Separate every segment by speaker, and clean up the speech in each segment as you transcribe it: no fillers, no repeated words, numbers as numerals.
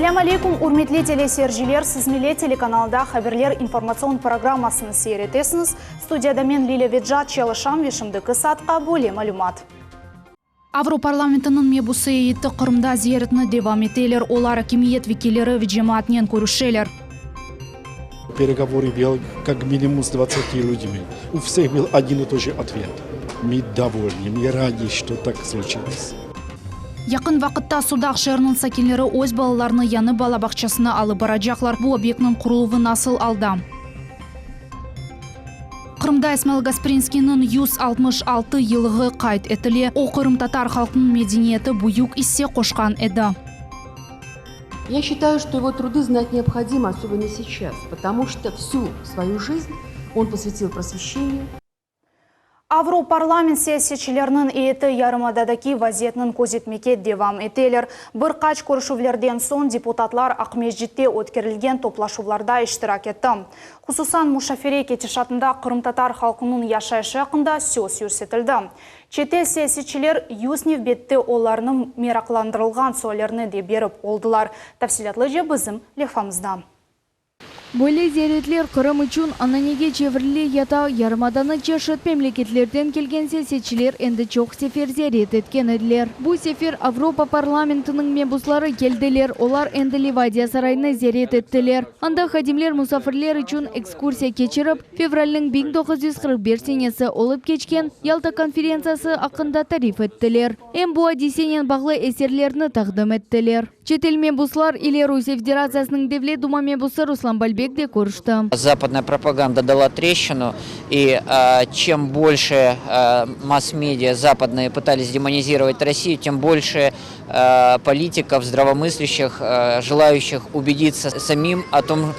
Speaker 1: Ассаляму алейкум, урметли телесержилер, сізмеле телеканалда хаберлер информацион программасын сейретесіңіз. Студияда мен Лиля Веджат Челышам вешімдікі сатқа бөле малюмат. Авропарламентінің мебусы етті Қырымда зиярытны девам етелер, олар кемиет векелері веджематнен көрушелер.
Speaker 2: Переговоры вел как минимум с 20 людьми. У всех был один и тот же ответ. Мы довольны, мы рады, что так случилось.
Speaker 1: Якын вақытта судақ шерінің сакелері өз балаларны яны балабақшасына алып баражақлар. Бұл объектінің құрылуы насыл алда. Қырымда Исмаил Гаспринскийнің 166 йылығы қайт етіле. О Қырым татар халқының медениеті бұйық иссе қошқан еді.
Speaker 3: Я считаю, что его труды знать необходимо, особенно сейчас, потому что всю свою жизнь он посвятил просвещению.
Speaker 1: Авропарламент сессиячилерінің еті ярымададаки вазиетінің көзетмеке девам етелер. Бір қач көрішувлерден сон депутатлар Ақмеждетте өткерілген топлашуларда іштірак етті. Хусусан Мушафире кетишатында Қырым-татар халқының яшайшы ақында сөз көрсетілді. Четел сессиячилер юзнев бетті оларының мерақландырылған сөйлеріне де беріп олдылар. Тәфсилатлы же бізім лефамызда.
Speaker 4: Бөлі зияретлер Қырым үшін ананеге чевірлі ята ярмаданы чешет мемлекетлерден келген сессиячилер енді чоқ сефер зиярет еткен еділер. Бұл сефер Авропа парламентінің мебуслары келділер, олар енді Ливадия сарайны зиярет еттілер. Анда хадимлер мұсафирлер үшін экскурсия кечіріп, февральның 1941 сенесі олып кечкен Ялта конференциясы ақында тариф еттілер. Бұл адесенен бағлы эсерлеріні тағдым еттілер. Четел мебуслар или Руссия Федерациясының Девле Дума мебусы Руслан Бальбек де көрішті.
Speaker 5: Западная пропаганда дала трещину, и чем больше масс-медиа западные пытались демонизировать Россию, тем больше политиков, здравомыслящих, желающих убедиться самим о том,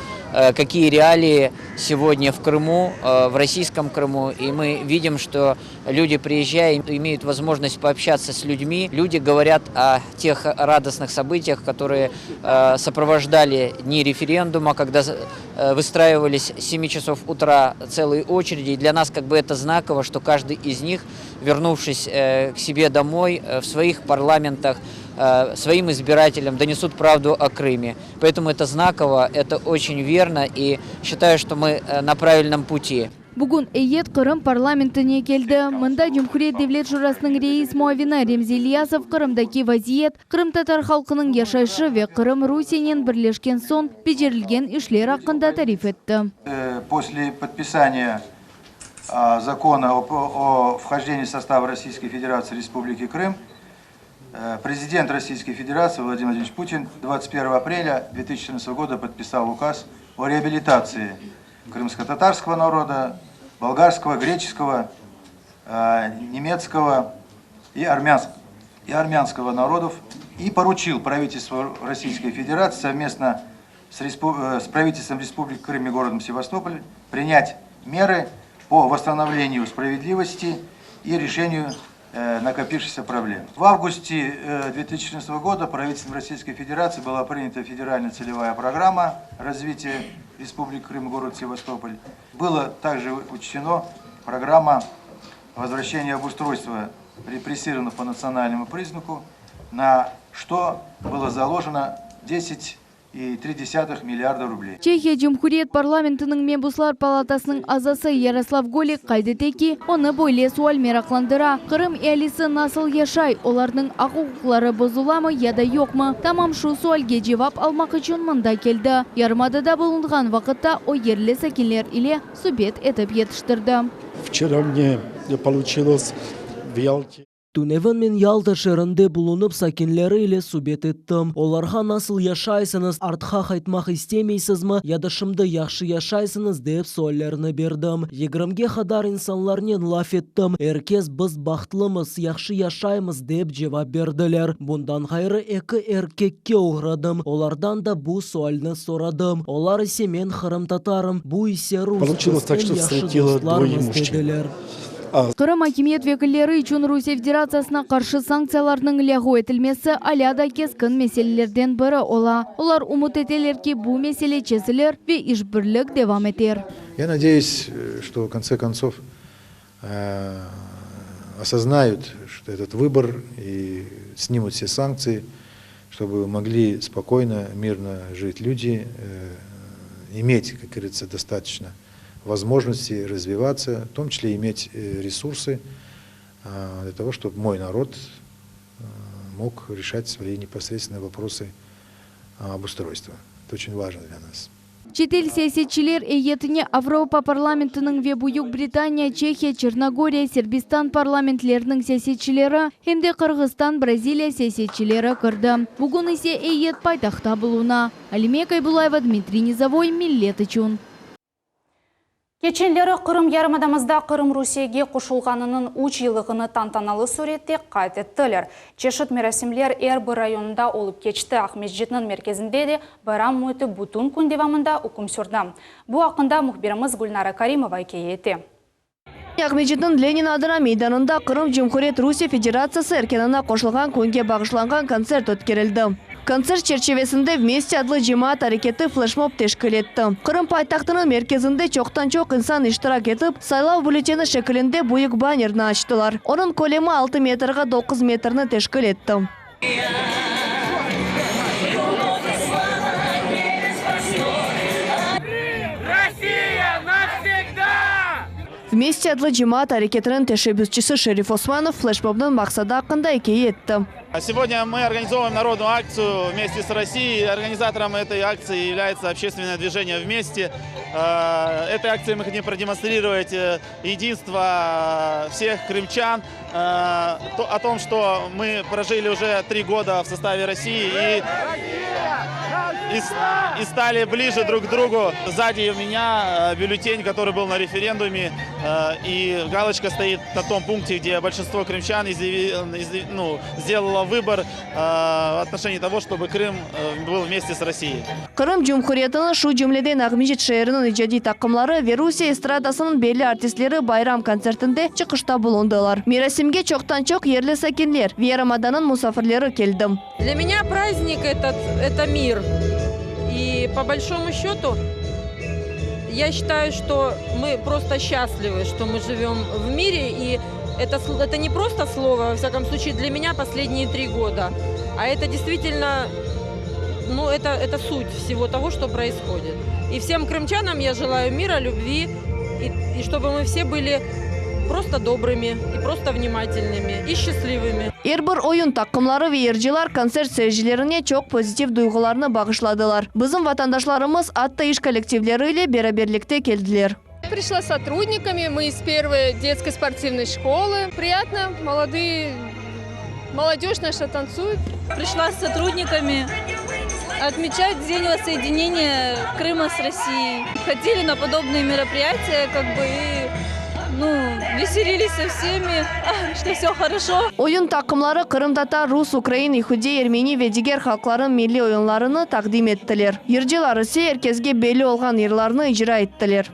Speaker 5: какие реалии сегодня в Крыму, в российском Крыму. И мы видим, что люди, приезжая, имеют возможность пообщаться с людьми. Люди говорят о тех радостных событиях, которые сопровождали дни референдума, когда выстраивались с 7 часов утра целые очереди. И для нас как бы это знаково, что каждый из них, вернувшись к себе домой, в своих парламентах, своим избирателям донесут правду о Крыме. Поэтому это знаково, это очень верно, и считаю, что мы на правильном пути.
Speaker 4: Бүгін Эйет Қырым парламентіне келді. Мында Жумхурет Девлет Журасының рейс Муавина Ремзи Ильясов Қырымдаки вазиет, Қырым татар халқының яшайшы ве Қырым Русинен бірлешкен сон бежерілген ишлер ақында тариф етті.
Speaker 6: После подписания закона о вхождении в состав Российской Федерации Республики Крым, президент Российской Федерации Владимир Владимирович Путин 21 апреля 2014 года подписал указ о реабилитации крымско-татарского народа, болгарского, греческого, немецкого и армянского народов и поручил правительству Российской Федерации совместно с правительством Республики Крым и городом Севастополь принять меры по восстановлению справедливости и решению накопившихся проблем. В августе 2014 года правительством Российской Федерации была принята федеральная целевая программа развития Республики Крым и город Севастополь. Было также учтена программа возвращения обустройства репрессированных по национальному признаку, на что было заложено 10,3 миллиарда рублей.
Speaker 4: Чехия Жумхурет парламентінің мебуслар палатасының азасы Ярослав Голик қайдетеки, оны бойле суал мерақландыра. Қырым әлісі насыл яшай, олардың ақуқлары бұзыламы, яда йоқмы? Тамам шу суалге жевап алмақ үшін мында келді. Ярмадада болынған вақытта о ерлі сәкелер иле субет етіп етіштірді.
Speaker 2: Вчера мне получилось в Ялте.
Speaker 7: Туневен мен Ялта шерінде бұлынып сакенлері иле субет еттім. Оларға насыл яшайсыныз, артқа қайтмақ істемейсізмі, ядышымды яқшы яшайсыныз деп сөйлеріні бердім. Егірімге қадар инсанларнен лаф еттім. Әркез біз бақтылымыз, яқшы яшаймыз деп жауап берділер. Бұндан қайры екі еркекке ұғырадым. Олардан да бұл сөйліні сорадым. Олар исе мен Қырым татарым, бұл исе русскостен яқшы достларымыз деділер.
Speaker 4: Қырым акимет векілері үшін Русия Федерациясына қаршы санкцияларының лягу етілмесі аляда кескін меселелерден бірі ола. Олар умут етелер ки бұл меселе чесілер ве ішбірлік девам етер.
Speaker 8: Я надеюсь, что в конце концов осознают, что этот выбор и снимут все санкции чтобы могли спокойно, мирно жить люди, иметь, как говорится, достаточно возможностей развиваться, в том числе иметь ресурсы для того, чтобы мой народ мог решать свои непосредственные вопросы обустройства. Это очень важно для нас.
Speaker 4: Четел саясатчылар эйетіне Авропа парламентінің ве Бuyuk Британия, Чехия, Черногория, Сербистан парламентлерінің саясатчылары, хемде Қырғызстан, Бразилия саясатчылары кірді. Бүгін исе эйет пайтақта болуна. Алиме Кайбулаева, Дмитрий Низовой, Миллет үчүн.
Speaker 1: Кеченлері Қырым ярымадамызда Қырым Русияге қошылғанының 3 жылығыны тантаналы суретте қайт еттілер. Чешіт мерасимлер Эрбі районында олып кечті. Ахмеджетінің мерkezінде де байрам мойты бұтын күн девамында үкім сүрді. Бұл ақында мұхбиріміз Гүлнара Каримова кейеті.
Speaker 9: Ахмеджетінің Ленин адына мейданында Қырым Жумхурет Русия Федерациясы эркенына қошылған күнге бағышланған концерт өткерілді. Концерт черчевесінде вместе адлы жемаат әрекеті флешмоб тешкіл етті. Қырым пайтақтының мерkezінде чоқтан чоқ инсан иштирак етіп, сайлау бюллетені шекілінде буйық баннерны аштылар. Оның көлемі 6 метрға 9 метрні тешкіл етті. Вместе адлы жемаат әрекетінің тешебүсчісі Шериф Османов флешмобның мақсады ақында екей етті.
Speaker 10: Сегодня мы организовываем народную акцию вместе с Россией. Организатором этой акции является общественное движение «Вместе». Этой акцией мы хотим продемонстрировать единство всех крымчан, о том, что мы прожили уже 3 года в составе России и стали ближе друг к другу. Сзади у меня бюллетень, который был на референдуме, и галочка стоит на том пункте, где большинство крымчан сделало выбор в отношении того, чтобы Крым был вместе с Россией.
Speaker 9: Қырым Жумхуретінің шу жүмледен Ақмежет шайырының ижади тақымлары Верусия эстрадасының белі артистлері байрам концертінде чықышта болундылар. Мерасимге чоқтан чоқ ерлі сәкенлер, Верамаданын мусафирлері келді.
Speaker 11: Для меня праздник это мир. И по большому счету, я считаю, что мы просто счастливы, что мы живем в мире. И это не просто слово, во всяком случае, для меня последние 3 года. А это действительно, это суть всего того, что происходит. И всем крымчанам я желаю мира, любви, и чтобы мы все были просто добрыми, и просто внимательными, и счастливыми.
Speaker 9: Эрбір ойын тақымлары ве ержилар концерт сәжілеріне чоқ позитив дұйғыларыны бағышладылар. Біздің ватандашларымыз атты иш коллективлері ile бераберлікте келділер.
Speaker 12: Пришла с сотрудниками, мы из первой детской спортивной школы. Приятно, молодежь наша танцует.
Speaker 13: Пришла с сотрудниками отмечать День воссоединения Крыма с Россией. Ходили на подобные мероприятия, веселились со всеми, что все хорошо.
Speaker 9: Oyun takımları Kırım Tatar, Rus, Ukrayn, Yahudi, Ermeni ve diğer halkların milli oyunlarını takdim ettiler. Yırcılar ise herkesge belli olgan yerlerini icra ettiler.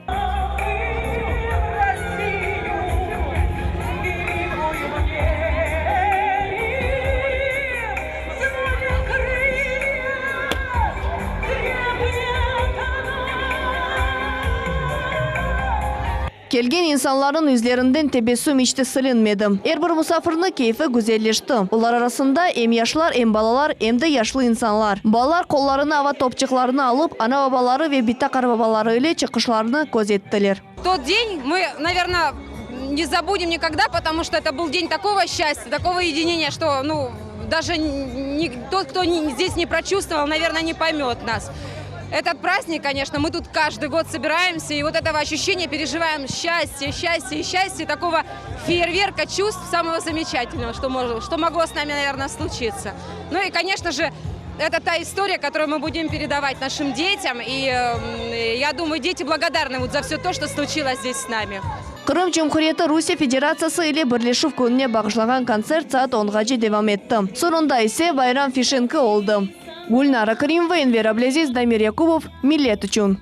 Speaker 9: Kelgen insanların yüzlerinden tebessüm içti silinmedi. Her bir musafirinin keyfi güzelleşti. Onlar arasında hem yaşlılar, hem balalar, hem de yaşlı insanlar. Balalar kollarını hava topçuklarını alıp ana babaları ve bitakar babaları ile çıkışlarını gözettiler.
Speaker 11: Тот день мы, наверное, не забудем никогда, потому что это был день такого счастья, такого единения, что даже тот, кто здесь не прочувствовал, наверное, не поймет нас. Этот праздник, конечно, мы тут каждый год собираемся, и вот этого ощущения переживаем счастье, такого фейерверка чувств самого замечательного, что могло с нами, наверное, случиться. И, конечно же, это та история, которую мы будем передавать нашим детям, и я думаю, дети благодарны за все то, что случилось здесь с нами.
Speaker 9: Kırım Cumhuriyeti Rusya Federasyası ile birleşip gününe bağışlanan konser saat 10'gacha devam etti. Sonunda ise bayram fişenki oldu. Gulnara Karimova, Enver Ablaziz, Damir Yakubov, Millet üçün.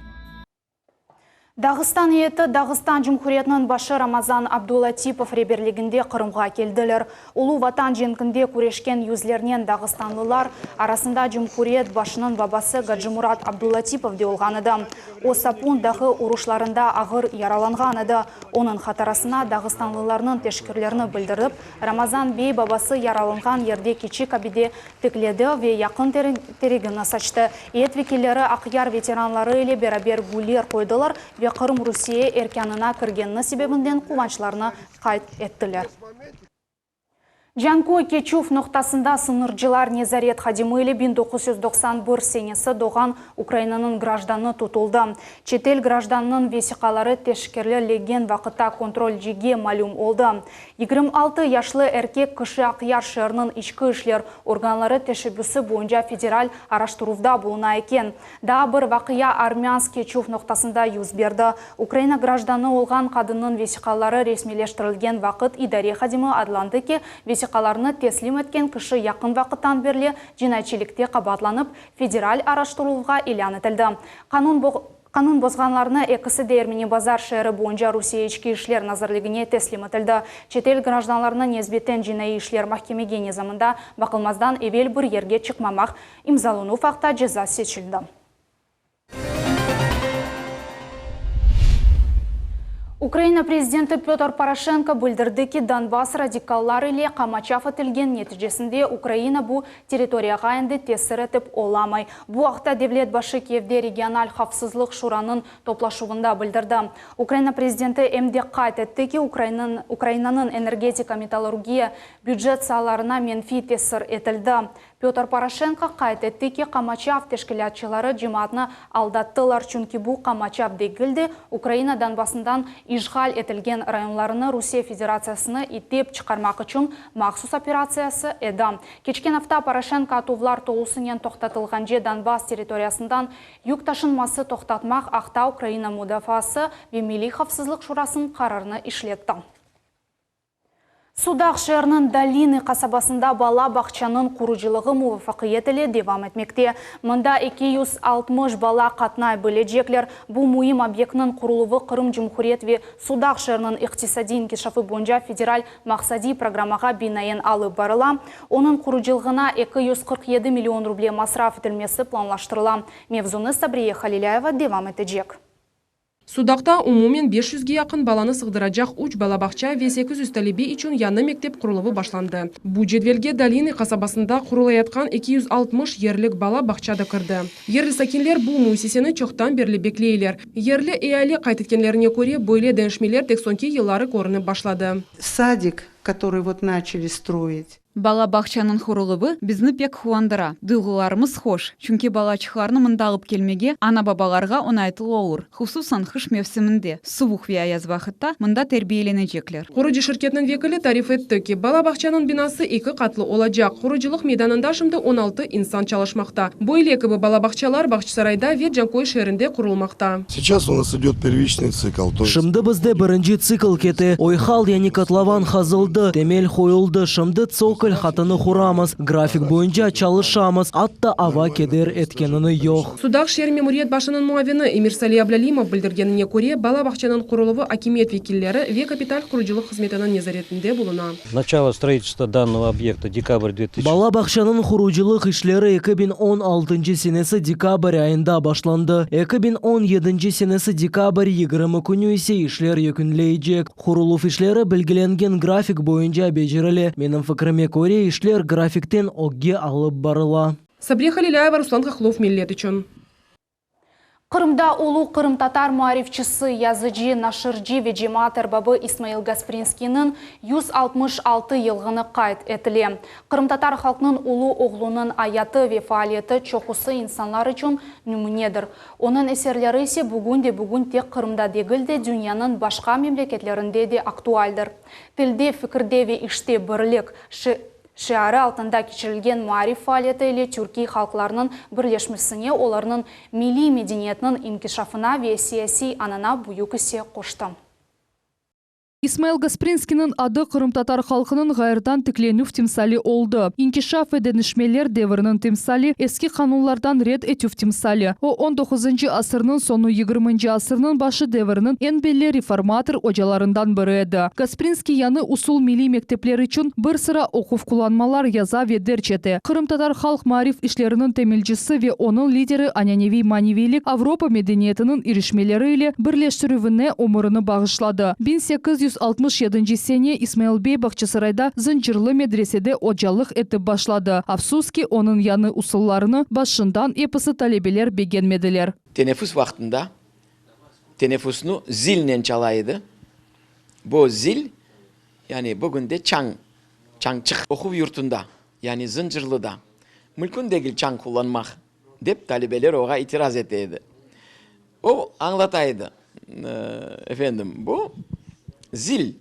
Speaker 1: Дағыстан еті Дағыстан Жұмхуретінің башы Рамазан Абдулатипов реберлігінде Қырымға келділер. Улу ватан женкінде көрешкен юзлерінен Дағыстанлылар арасында Жұмхурет башының бабасы Гаджимурат Абдулатипов де олғаныды. Осапун дағы ұрышларында ағыр яраланғаныды. Оның қатарасына Дағыстанлыларының тешкірлеріні білдіріп, Рамазан бей бабасы яраланған ерде кечі кабиде тікледі ве яқын терегіні сачты. Ет векелері ақияр ветеранлары еле берабер гулер қойдылар, Қырым Русия еркянына кіргенні себебінден қуанчларына қайт еттілер. Жанко Кечув ноқтасында сыныржылар Незарет Хадимылы 1991 сенесі доған Украинаның гражданы тұтылды. Четел гражданның весиқалары тешкерлі леген вақытта контроль жеге малюм олды. 26 яшлы әркек кіші ақияр шырының ішкі ішлер органлары тешебісі бойынша федераль араштырувда болуна екен. Да бір вақия армянс Кечув ноқтасында юз берді. Украина гражданы олған қадының весиқалары ресмелештірілген вақыт идаре Хадимы адланды ке весиқаларны теслим еткен кіші яқын вақыттан берле жинайчилікте қабатланып, федераль араштырылуға илан етілді. Қанун бозғанларны екісі дермені базар шәрі бойынша Русия ішкі ішлер назарлығыне теслим етілді. Четел гражданларны незбеттен жинай ішлер махкемеге незамында бақылмаздан евел бір ерге чықмамақ имзалыну фақта жаза сечілді. Украина президенті Петр Порошенко білдірді ки Донбасс радикаллары иле қамачаф етілген нәтижесінде Украина бұл территорияға енді тесір етіп оламай. Бұл ақта девлет башы Киевде региональ қавсызлық шураның топлашуында білдірді. Украина президенті әмде қайт етті ки Украинаның энергетика металлургия бюджет саларына менфи тесір етілді. Петр Порошенко қайт етті ки қамачаф тешкілятчылары жематны алдаттылар, чүнки бұл қамачаф дегілді Украина Донбассындан ишғал етілген районларыны Русия Федерациясыны итеп чықармақ үшін мақсус операциясы еді. Кечкен авта Порошенко атувлар толусынен тоқтатылған же Донбасс территориясындан юк ташынмасы тоқтатмақ ақта Украина мудафасы ве Милли қавсызлық шурасын қарарыны ишлетті. Судақ шерінің Долины қасабасында бала бақчаның құрыжылығы муафақиетілі девам етмекте. Мұнда 260 бала қатнай бөледжеклер. Бұл мұйым объектінің құрылығы Қырым Жұмхурет ве Судақ шерінің иқтисади инкешафы бойынша федераль мақсади программаға бинайын алып барыла. Оның құрыжылығына 247 миллион рубле масраф етілмесі планлаштырыла. Мевзуны Сабрия Халиляева девам етеджек.
Speaker 14: Судақта умумен 500-ге яқын баланы сығдырачақ 3 балабақча ве 800 талеби үшін яны мектеп құрылығы башланды. Бұл жедвелге Долины қасабасында құрылаятқан 260 ерлік бала бақчада кірді. Ерлі сакинлер бұл муисесені чоқтан берлі беклейлер. Ерлі эйалі қайтеткенлеріне көре бойле дәншмелер тек сонки еллары көрініп башлады.
Speaker 15: Садик, который вот начали строить.
Speaker 16: Бала бақчаның құрылығы бізні пек хуандыра. Дұғыларымыз хош, чүнки балачықларны мында алып келмеге ана бабаларға онайтыл олыр. Хусусан қыш мевсімінде суық ве аяз вақытта мында тәрбиеленежеклер.
Speaker 14: Құрыжы шіркетінің векілі тариф етті ки бала бақчаның бинасы 2 қатлы олачақ. Құрыжылық мейданында шымды 16 инсан çalışмақта. Бойле кібі бала бақчалар Бақчысарайда ве Жанкой шерінде құрылмақта.
Speaker 17: Сейчас у нас идет первичный цикл.
Speaker 7: Шымды бізде бірінші цикл кеті. Ойхал яни котлован хазылды, темел хойылды, шымды цоколь хатыны хурамыз, график бойынша чалышамыз, атта ава кедер еткеніні йоқ.
Speaker 14: Судақ шер мемуриет башының муавины Эмирсали Аблалимов білдіргеніне көре бала бақчаның құрылығы акимет векиллері ве капиталь құрыжылық қызметінің незаретінде болуна.
Speaker 18: Начало строительства данного объекта декабрь 2000.
Speaker 7: Бала бақчаның құрыжылық ішлері 2016 сенесі декабрь айында башланды. 2017 сенесі декабрь 20 күні есе ішлер екінлейджек. Құрылып ішлері білгіленген график бойынша бежірілі. Менің фікіріме көре ішлер графиктен оғге алып барыла.
Speaker 14: Сабрия Халиляева, Руслан Хохлов, Миллет үшін.
Speaker 1: Қырымда улу Қырым татар муарифчысы языжи нашыржи веджиматор бабы Исмаил Гаспринскийнің 166 елғыны қайт етіле. Қырым татар халқының улу оғлының аяты ве фаалеті чоқысы инсанлар үшін нүмінедір. Оның есерлері ise бүгін тек Қырымда дегілде дүнияның башқа мемлекетлерінде де актуалдыр. Тілде, фікірде ве іште бірлік шиары алтында кечірілген муариф фаалеті еле Түркей халқларының бірлешмесіне оларының милли медениетінің инкишафына ве сияси анана бұйық ісе қошты.
Speaker 19: Исмаил Гаспринскинин ады Кырым татар халкынын гайырдан тикленув тимсали олды. Инкишаф эденишмелер девринин тимсали, эски канунлардан ред этюв тимсали. О 19 асырнын сону 20 асырнын башы девринин эн белли реформатор ожаларындан бірі еді. Гаспринский яны усул милли мектеплер үчүн бір sıra окув куланмалар яза ведерчети. Кырым татар халк мариф ишлеринин темелчиси ве onun лидери аняневи маневийлик Авропа медениетинин ирешмелери иле бирлештирүүнү умурunu багышлады. 1867 сене Исмаилбей Бакчасарайда зынчырлы медреседе ожалык этип башлады. Афсуски onun яны усулларыны башындан эпысы талебелер бегенмедилер.
Speaker 20: Teneffüs vaktinde teneffüsünü zilnen çalaydı. Bu zil yani bugün de çangçık okul yurtunda yani Zıncırlı'da mümkün değil çang kullanmak deyip talebeler oğa itiraz ettiydi. O anlataydı. Efendim bu zil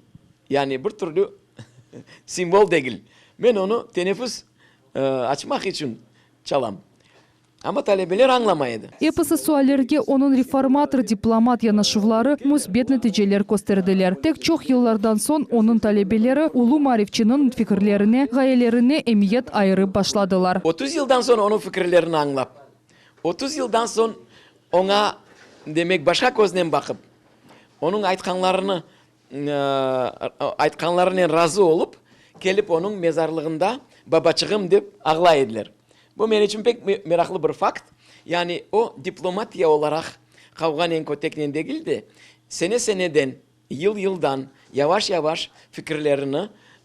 Speaker 20: yani bir türlü simbol değil. Ben onu teneffüs açmak için çalam. Ama talebeler anlamaydı.
Speaker 19: Эпосы суалерге onun реформатор дипломат янашывлары музбет нәтижелер көстерділер. Тек чоқ yıllardan son onun talebelері улу марифчинин fikirlerine, gayelerine emiyet ayırıp başladılar.
Speaker 20: 30 yıldan sonra onun fikirlerini anlap, 30 yıldan sonra ona demek başka gözden bakıp, onun aytkanlarına razı olup, gelip onun mezarlığında babacığım deyip ağlaydılar. Bu benim için pek meraklı bir fakt. Yani o diplomatiya olarak kavgan en kötekten değil de sene seneden, yıldan yavaş yavaş fikirlerini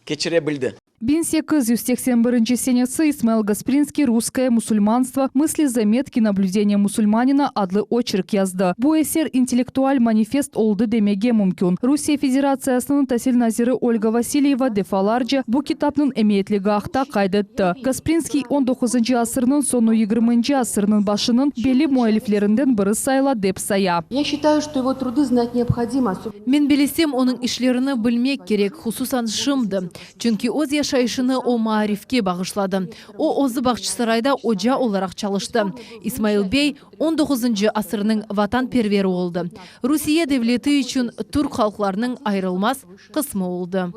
Speaker 20: geçirebildi.
Speaker 19: 1881 senesi Исмаил Гаспринский «Русское мусульманство. Мысли, заметки, наблюдения мусульманина» adlı очерк yazdı. Bu eser intellektual manifest oldu demege mümkün. Rusya Federasyasının Tahsil Naziri Olga Vasilyeva defalarca bu kitabın emniyetligi haqda kaydetti. Гаспринский 19. asırının sonu 20. asırının başının belli muhaliflerinden biri sayla dep saya.
Speaker 3: Я считаю, что его труды знать необходимо.
Speaker 21: Мен билесем, onun işlerini bilmek gerek, hususan şimdi. Çünkü öz yaşayışını o marifke bağışladı. O Ozı Baqçısarayda oca olarak çalıştı. İsmail Bey 19. asırının vatanperveri oldu. Rusiya devleti için Türk halklarının ayrılmaz kısmı oldu.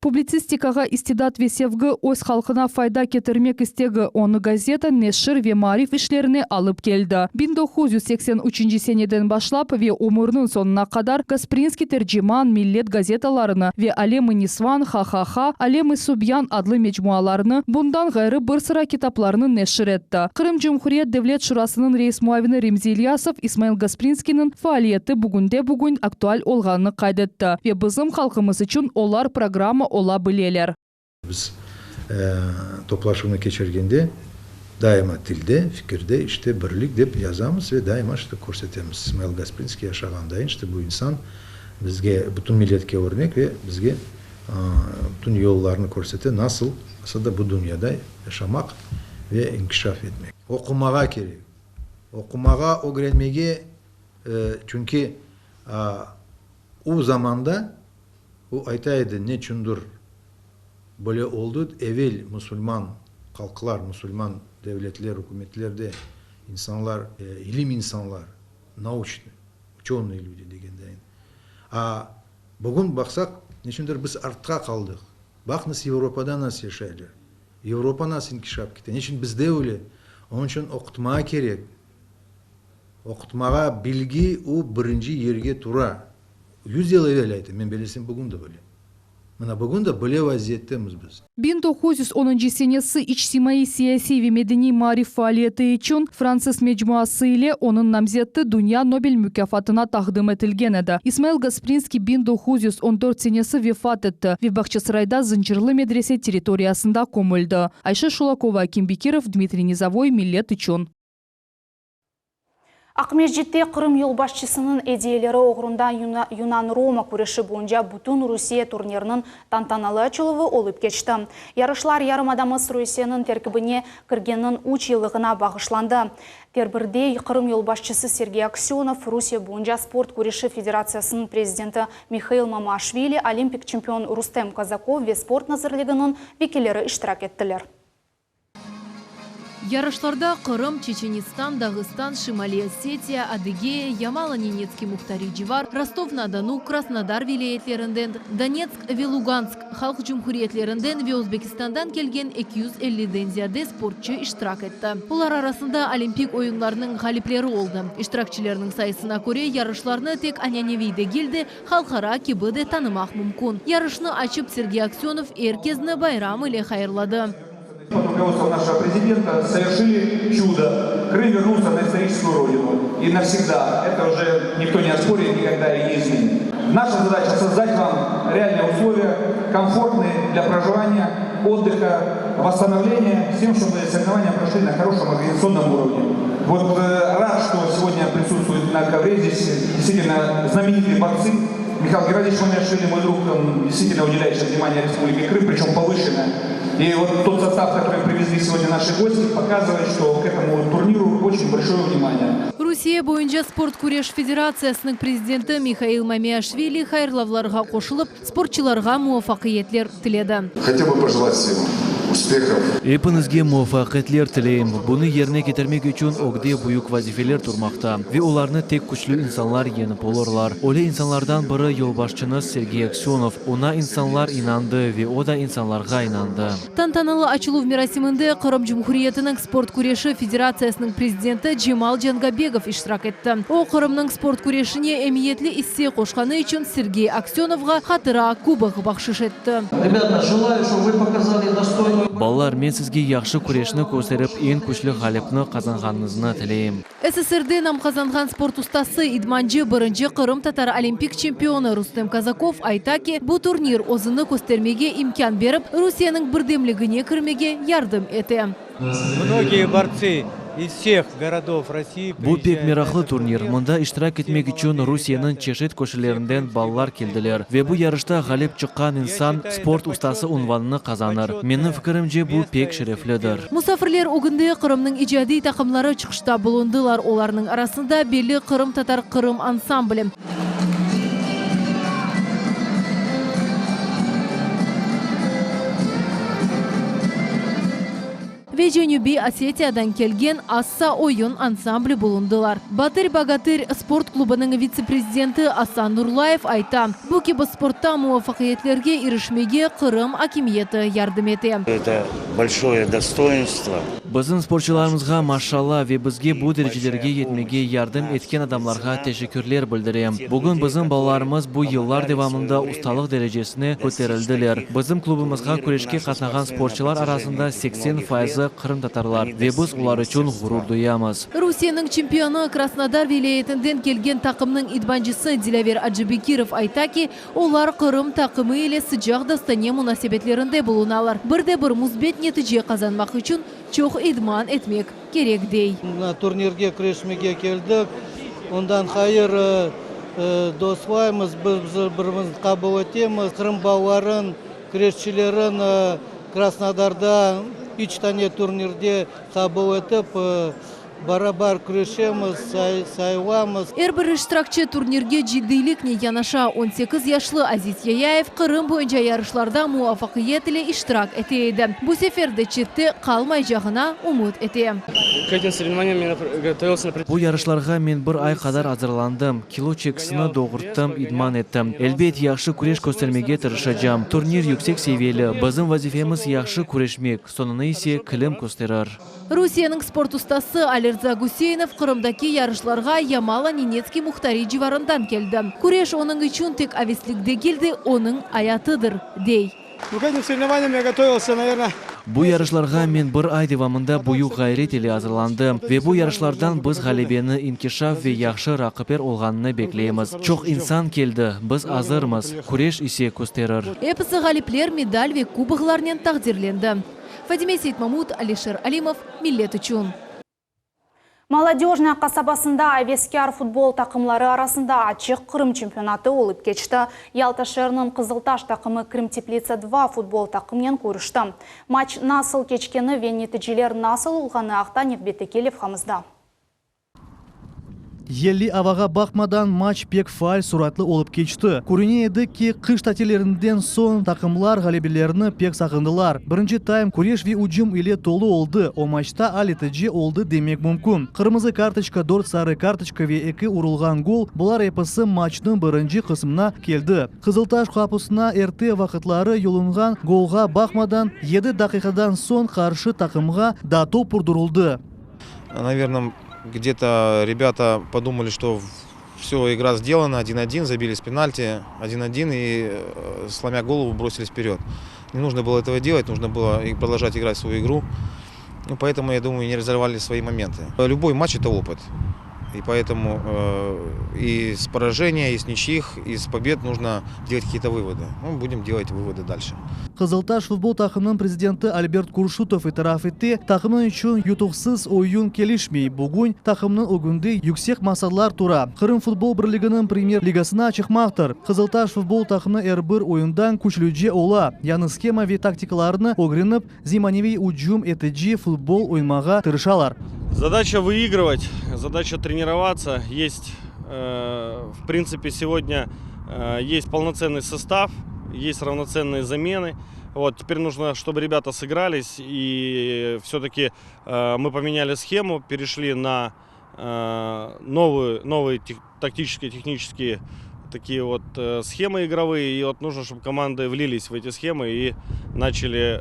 Speaker 19: Publitsistikaga istidat ve sevgi öz halkına fayda getirmek istegi onu gazeta, neşir ve marif işlerini alıp geldi. 1983 seneden başlap ve umurunun sonuna kadar Гаспринский tercüman millet gazetalarını ve Alem-i Nisvan, Ha, Alem-i Subyan adlı mecmualarını bundan gayrı bir sıra kitaplarını neşir etti. Kırım Cumhuriyet Devlet Şurasının reis muavini Remzi İlyasov Исмаил Гаспринский'nin faaliyeti bugün aktual olganını kaydetti ve bizim halkımız için olar programı olabilirler.
Speaker 8: Biz toplaşımını geçirgende daima tilde, fikirde işte birlik deyip yazamız ve daima işte көрсетеміз. Исмаил Гаспринский yaşagandayın işte bu insan bizge bütün milletke örnek ve bizge bütün yollarını көрсете nasıl da bu dünyada yaşamak ve inkişaf etmek. Okumağa gerek. Okumağa öğrenmeye çünkü o zamanda o aytaydı ne çundur böyle oldu evvel Müslüman halklar, Müslüman devletler, hükümetlerde insanlar, ilim insanlar, naучный, ученые люди degendeyin. Bugün baksak neçindir biz artqa kaldık. Bak nasıl Avrupa'da nasıl yaşaylar. Avrupa nasıl inkişaf etti. Neçin bizde öyle. Onun için okutmaya gerek. Okutmaya bilgi o birinci yerge tura. 100 yıl evveleydi. Ben bilirsin bugün de böyle. Bugün de böyle vaziyettemiz biz.
Speaker 19: 1910 senesi içtimai siyasi ve medeni marif faaliyeti için Fransız mecmuası ile onun namzeti Dünya Nobel mükafatına takdim etilgen edi. İsmail Гаспринский 1914 senesi vefat etti ve Baqçısarayda Zıncırlı medrese teritoriyasında көмілді. Ayşe Şulakova, Kim Bekirov, Dmitriy Nizavoy, Millet için.
Speaker 1: Акмежитте Кырым юлбашчысынын идеялары оғырында Юнан-Рома күреші бойынша бүтін Русия турнирінің тантаналы ачылығы олып кечті. Ярышлар ярымадамыз Русияның теркібіне кіргеннің 3 жылығына бағышланды. Тербірде Кырым юлбашчысы Сергей Аксенов, Русия бойынша спорт күреші федерациясының президенті Михаил Мамашвили, олимпик чемпион Рустем Казаков ве спорт назырлығының векелері іштірак еттілер.
Speaker 21: Ярышларда Кырым, Чеченистан, Дагыстан, Шимали Осетия, Адыгея, Ямало-Ненецкий, Мухтари-Дживар, Ростов-на-Дону, Краснодар вилаяттеринден, Донецк ве Луганск халк жумхурияттеринден ве Өзбекистандан келген 250 зияде спортчы иштирак этти. Улар арасында Олимпик оюнларынын галиплери болду. Иштиракчыларынын сайысына көрө ярышларны тек Аняневейде келди, халкара кибыде танымак мүмкүн. Ярышны ачып Сергей Аксенов эркезни байрам эле хайырлады.
Speaker 5: Под руководством нашего президента совершили чудо. Крым вернулся на историческую родину. И навсегда. Это уже никто не оспорит, никогда и не изменит. Наша задача создать вам реальные условия, комфортные для проживания, отдыха, восстановления, с тем, чтобы соревнования прошли на хорошем организационном уровне. Вот рад, что сегодня присутствует на ковре здесь действительно знаменитые борцы. Михаил Геннадьевич Мамиашвили, мой друг, действительно уделяет сейчас внимание Республике Крым, причем повышенное. И вот тот состав, который привезли сегодня наши гости, показывает, что к этому турниру очень большое внимание.
Speaker 21: Русия боюнча спорт күреш федерациясының президенті Михаил Мамиашвили хайырлауларга кошылып, спортчыларга муафакыйетлер тиледі.
Speaker 17: Хотя бы пожелать всем успехов.
Speaker 22: Эпинизге муафакыйетлер тилейм. Буны yerine getirmek üçün огде буюк вазифелер турмакта. Ve уларны тек күчлü insanlar yenip olurlar. Öyle insanlardan biri yolbaşçınız Сергей Аксенов. Ona insanlar inandı ve o da insanlarga inandı.
Speaker 21: Тантаналы ачылу мерасиминде Кырым Жумхуриятынын спорт күреши федерациясынын президенти Джемал Джангабеков иштирак этти. О Кырымдын спорт күрешине эмиетли иссе кошканы үчүн Сергей Аксеновга хатыра кубок бакшыш этти.
Speaker 23: Ребята, желаю, чтобы вы показали достойную.
Speaker 22: Баллар, мен сизге яхшы күрешни көстерип, эң күчлүү галипни казанганыңызды тилейм.
Speaker 21: СССРде нам казанган спорт устасы идманчы биринчи Кырым татар олимпик чемпиону Рустем Казаков айтаки, бу турнир өзүнү көстермеге имкан берип, Русиянын бирдемлигине кирмеге жардам эте.
Speaker 18: Многие борцы из всех городов России.
Speaker 22: Бу пек мирахлы турнир. Мында иштирак этмек үчүн Русиянын чешет көшелеринен баллар келдилер. Ве бу ярышта галип чыккан инсан спорт устасы унванын казаныр. Менин фикримче бу пек шерефледир.
Speaker 21: Мусафирлер угунде Кырымдын ижади такымлары чыгышта булундулар. Оларнын арасында белли Кырым татар Кырым ансамбль. Ve Cənubi Осетиядан келген Асса ойын ансамблі bulundular. Батыр-Богатырь спорт клубының вице-президенті Асан Нурлаев айта, bu gibi спортта муафакиятlerге иришмеге Кырым акимиети ярдым эте.
Speaker 24: Это большое достоинство.
Speaker 22: Біздің спортчыларымызға машалла ве бізге бұл дәрежелерге етмеге ярдым еткен адамларға тешекүрлер білдірем. Бүгін біздің балаларымыз бұл yıllar devamında ustalık derecesine көтерілділер. Біздің клубымызға күрешке қатнаған спортчылар арасында 80% Кырым татарлар ве біз олар үшін ғурур дуямыз.
Speaker 21: Русияның чемпионы Краснодар вилаятынден келген тақымның идманчысы Дилавер Аджибекиров айтаки, олар Кырым тақымы еле сыжақ дастане мунасебетлерінде болуналар. Бірде-бір музбет нетиже қазанмақ үшін çok idman etmek gerek değil.
Speaker 25: Турнирге күрешмеге келдік. Ondan hayır dostlayımız, birimizni qabul etemiz. Kırım balların, küreşçilerin Krasnodar'da 3 tane turnirde qabul etip barabar күрешеміз, сайламыз.
Speaker 21: Әрбір иштиракчы турнирге жиддийликне янаша 18 яшлы Азиз Яяев Кырым боюнча ярышларда муафакият эле иштирак этейди. Бу сеферде четте калмай жагына умут этем.
Speaker 22: К этим соревнованиям я готовился. Бу ярышларга мен bir ay kadar hazırlandım. Kilo çekisini doğurttım, idman ettim. Elbet yaxşı күреш көстермеге тырышacağım. Турнир yüksek seviyeli. Bizim vazifemiz yaxşı күрешмек. Sonunu ise kilim көстерер.
Speaker 21: Русияның спорт устасы Алирза Гусейнов Кырымдаки ярышларга Ямало-Ненецкий Мухтари живарындан келди. Күреш оның үчүн тек авесликде келди, оның аятыдыр, дей.
Speaker 25: К этим соревнованиям я готовился, наверное.
Speaker 22: Bu yarışlarga men bir ay devamında büyük gayret ile hazırlandım ve bu yarışlardan biz galibiyeni inkişaf ve yaxşı raqibler olganını bekleyemiz. Çok insan keldi, biz hazırmız. Күреш ise көстерер.
Speaker 21: Эпisi galipler medal ve kuboklarнен тагдирленди. Фадиме Сейтмамут, Алишер Алимов, Миллет үчүн.
Speaker 1: Молодежная касабасында Авескер футбол такымлары арасында ачык Кырым чемпионаты олып кечти. Ялта шаарынын Кызылташ такымы Крым Теплица 2 футбол такымынан көрүштү. Матч насыл кечкени ве нетижелер насыл улганы Актан Евбетекелев хамызда.
Speaker 2: Елли аваға бақмадан матч пек файл сұратлы олып кечті. Көріне еді ки қыш тәтелерінден сон тақымлар ғалебелеріні пек сақындылар. Бірінші тайм көреш ве уджым иле толы олды. О матчта алетіже олды демек мүмкін. Қырмызы карточка, дорт сары карточка ве екі урылған гол бұлар епісі матчтың бірінші қысымна келді. Қызылташ қапысына әрте вақытлары юлынған голға бақмадан 7 дақиқадан сон қаршы тақымға да топ ұрдырылды.
Speaker 4: Наверное, где-то ребята подумали, что все, игра сделана, 1-1, забили с пенальти, 1-1 и, сломя голову, бросились вперед. Не нужно было этого делать, нужно было продолжать играть свою игру. Поэтому, я думаю, не разорвали свои моменты. Любой матч – это опыт. И поэтому и с поражения, и с ничьих, и с побед нужно делать какие-то выводы. Будем делать выводы дальше.
Speaker 2: Қызылташ футбол тақымның президенті Альберт Куршутов итараф етті, тақымның үшін ютықсыз ойын келішмей. Бүгін тақымның өгінді yüksek масалар тура. Қырым футбол бірлігінің премьер лигасына чықмақтыр. Қызылташ футбол тақымның әрбір ойындан күшлюдже ола. Яны схема ве тактикаларыны огреніп, зиманевей уджум етіджи футбол оймаға тырышалар.
Speaker 6: Задача выигрывать, задача тренироваться. Есть, в принципе, сегодня есть полноценный состав, есть равноценные замены. Вот, теперь нужно, чтобы ребята сыгрались, и все-таки мы поменяли схему, перешли на новые тактические, технические такие вот схемы игровые. И вот нужно, чтобы команды влились в эти схемы и начали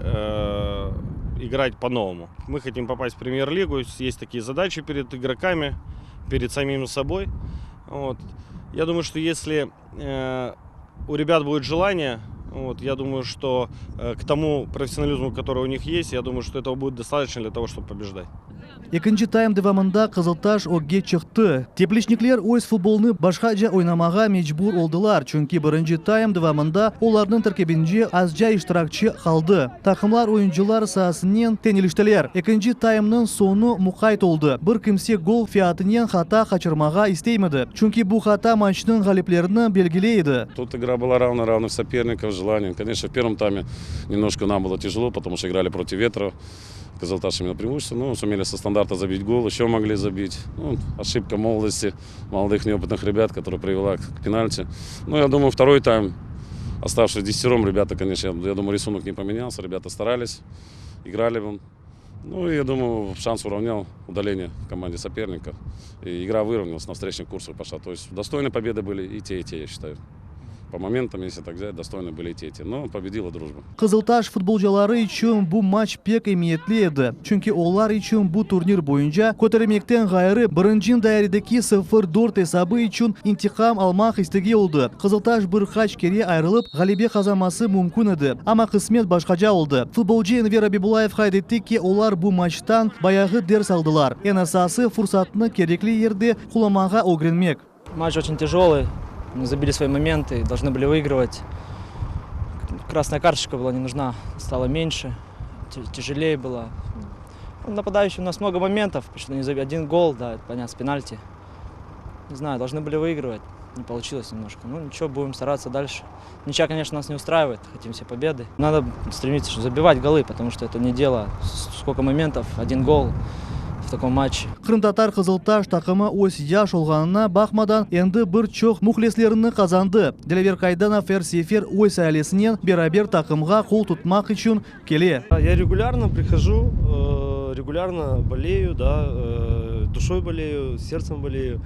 Speaker 6: играть по-новому. Мы хотим попасть в премьер-лигу, есть такие задачи перед игроками, перед самим собой. Вот. Я думаю, что если у ребят будет желание, я думаю, что к тому профессионализму, который у них есть, я думаю, что этого будет достаточно для того, чтобы побеждать.
Speaker 2: Екінші тайм девамында Қызылташ оге чықты. Тепличниклер ойыз футболны башқа жа ойнамаға мечбур олдылар. Чөнки бірінші тайм девамында олардың тіркебінже азжа иштиракчы қалды. Тақымлар ойынчылар саасынен тенеліштілер. Екінші таймның соны мұқайт олды. Бір кімсе гол фиатынен хата қачырмаға істеймеді. Чөнки бұл хата матчның ғалеплеріні белгілейді.
Speaker 10: Тут игра была равных соперников, желанием. Конечно, в первом тайме немножко нам было тяжело, потому что играли против ветра. Қызылташ имел преимущество, но сумели со стандарта забить гол, еще могли забить. Ошибка молодости, молодых неопытных ребят, которая привела к пенальти. Я думаю, второй тайм, оставшись 10-ром, ребята, конечно, я думаю, рисунок не поменялся, ребята старались, играли. Я думаю, шанс уравнял удаление в команде соперника. И игра выровнялась, на встречных курсах пошла. То есть достойные победы были и те, я считаю. По моментам, если так взять, достойны были и те. Но победила дружба.
Speaker 2: Қызылташ футболчылары үшін бұл матч пек емиетлі еді. Чөнки олар үшін бұл турнир бойынша көтермектен ғайры біріншін дайридеки 0-4 есабы үшін интиқам алмақ істеге олды. Қызылташ бір хач кере айрылып, ғалебе қазамасы мүмкін еді. Ама қысмет башқажа олды. Футболчы Энвер Абибулаев қайдетті ки олар бұл матчтан баяғы дерс алдылар. Ең асасы фұрсатыны керекли ерде құламаға огренмек.
Speaker 12: Матч очень тяжелый. Мы забили свои моменты, должны были выигрывать. Красная карточка была не нужна, стало меньше, тяжелее было. Нападающий у нас много моментов, что не забили один гол, да, это понятно, с пенальти. Не знаю, должны были выигрывать, не получилось немножко. Ничего, будем стараться дальше. Ничья, конечно, нас не устраивает, хотим все победы. Надо стремиться забивать голы, потому что это не дело. Сколько моментов, один гол. В таком матче.
Speaker 2: Қырымтатар Қызылташ тақымы ось яш олғанына бақмадан енді бір чоқ мұхлеслеріні қазанды. Делевер Кайданов Ферсифер ой сәлесінен берабер тақымға қол тұтмақ үшін келе.
Speaker 26: Я регулярно прихожу, регулярно болею, душой болею, сердцем болею.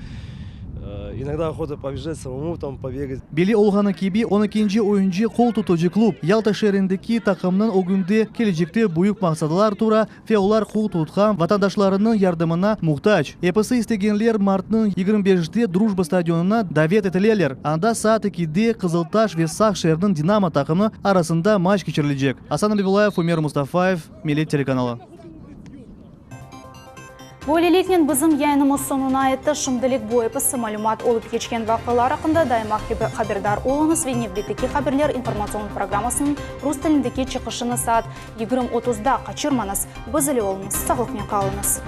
Speaker 26: Иногда охота побежать самому, побегать.
Speaker 2: Бели олғаны кеби 12-ci ойынчы қол тұтушы клуб. Ялта шеріндегі тақымның огүнде кележекте бұйық мақсадылар тура феолар қол тұтқан ватандашларының ярдымына мұқтач. Епісі істегенлер мартның 25-те дружба стадионына давет етілелер. Анда саат 2-де Қызылташ ве Сақ шерінің Динамо тақымы арасында матч кечірілежек. Асан Абибулаев, Умер Мустафаев, Милет телеканалы.
Speaker 1: Бөлелектен бізім яйнымыз сонуна етті шымдылік бойыпысы малюмат олып кечкен вақылар ақында даймақ қабердар олыңыз ве невбеттекі қаберлер информационный программасын рус тіліндекі чықышыны саат 20:30-да қачырманыз. Бізілі олыңыз, сағылықмен қалыңыз.